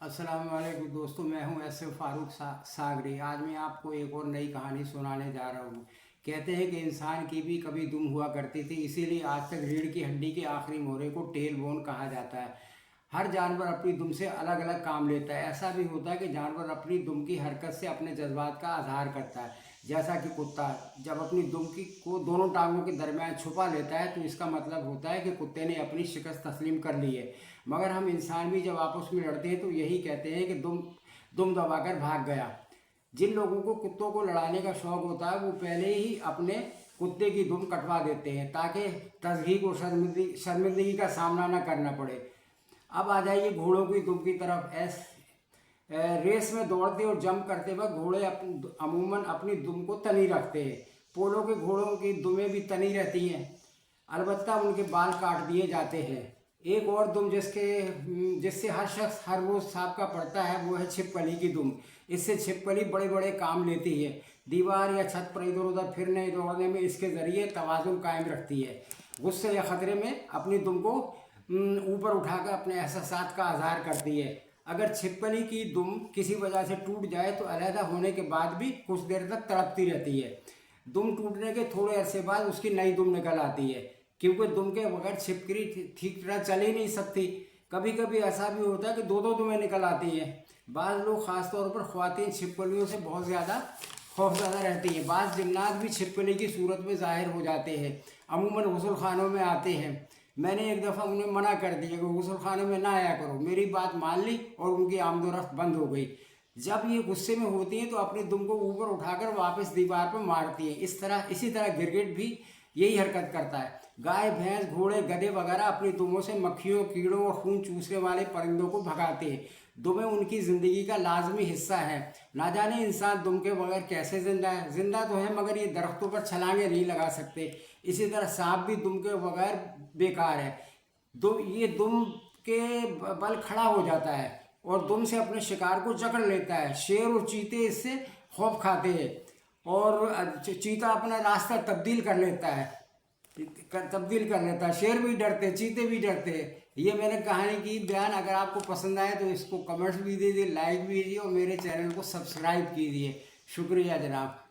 अस्सलाम वालेकुम दोस्तों, मैं हूं एस फारूक सागरी। आज मैं आपको एक और नई कहानी सुनाने जा रहा हूं। कहते हैं कि इंसान की भी कभी दुम हुआ करती थी, इसीलिए आज तक रीढ़ की हड्डी के आखिरी मोहरे को टेल बोन कहा जाता है। हर जानवर अपनी दुम से अलग अलग काम लेता है। ऐसा भी होता है कि जानवर अपनी दुम की हरकत से अपने जज्बात का इजहार करता है। जैसा कि कुत्ता जब अपनी दुम की को दोनों टांगों के दरमियान छुपा लेता है तो इसका मतलब होता है कि कुत्ते ने अपनी शिकस्त तस्लीम कर ली है। मगर हम इंसान भी जब आपस में लड़ते हैं तो यही कहते हैं कि दुम दुम दबाकर भाग गया। जिन लोगों को कुत्तों को लड़ाने का शौक होता है वो पहले ही अपने कुत्ते की दुम कटवा देते हैं ताकि तजहीक और शर्मिंदगी का सामना न करना पड़े। अब आ जाइए घोड़ों की दुम की तरफ। रेस में दौड़ते और जंप करते वक्त घोड़े अमूमन अपनी दुम को तनी रखते हैं। पोलो के घोड़ों की दुमें भी तनी रहती हैं, अलबत्ता उनके बाल काट दिए जाते हैं। एक और दुम जिससे हर शख्स हर रोज साबका पड़ता है वो है छिपकली की दुम। इससे छिपकली बड़े बड़े काम लेती है। दीवार या छत पर इधर उधर फिरने दौड़ने में इसके ज़रिए तवाज़ुन कायम रखती है। गुस्से या ख़तरे में अपनी दुम को ऊपर उठाकर अपने एहसासात का इजहार करती है। अगर छिपकली की दुम किसी वजह से टूट जाए तो अलहदा होने के बाद भी कुछ देर तक तड़पती रहती है। दुम टूटने के थोड़े अरसे बाद उसकी नई दुम निकल आती है, क्योंकि दुम के बगैर छिपकली ठीक तरह चल ही नहीं सकती। कभी कभी ऐसा भी होता है कि दो दो दुमें निकल आती हैं। बाज़ लोग ख़ास तौर पर ख़वातीन छिपकलियों से बहुत ज़्यादा खौफज़दा रहती हैं। बाज़ जिन्नात भी छिपकली की सूरत में ज़ाहिर हो जाते हैं, अमूमन गुस्ल खानों में आते हैं। मैंने एक दफ़ा उन्हें मना कर दिया कि गुस्ल खाने में ना आया करो। मेरी बात मान ली और उनकी आमदोरफ्त बंद हो गई। जब ये गुस्से में होती हैं तो अपनी दुम को ऊपर उठाकर वापस दीवार पर मारती हैं। इसी तरह गिरगिट भी यही हरकत करता है। गाय, भैंस, घोड़े, गधे वगैरह अपनी दुमों से मक्खियों, कीड़ों और खून चूसने वाले परिंदों को भगाते हैं। दुमें उनकी ज़िंदगी का लाजमी हिस्सा है। ना जाने इंसान दुम के बगैर कैसे ज़िंदा है। ज़िंदा तो है मगर ये दरख्तों पर छलांगे नहीं लगा सकते। इसी तरह सांप भी दुम के बगैर बेकार है। ये दुम के बल खड़ा हो जाता है और दुम से अपने शिकार को जकड़ लेता है। शेर और चीते इससे खौफ खाते हैं और चीता अपना रास्ता तब्दील कर लेता है। शेर भी डरते, चीते भी डरते। ये मैंने कहानी की बयान। अगर आपको पसंद आए तो इसको कमेंट्स भी दीजिए, लाइक भी कीजिए और मेरे चैनल को सब्सक्राइब कीजिए। शुक्रिया जनाब।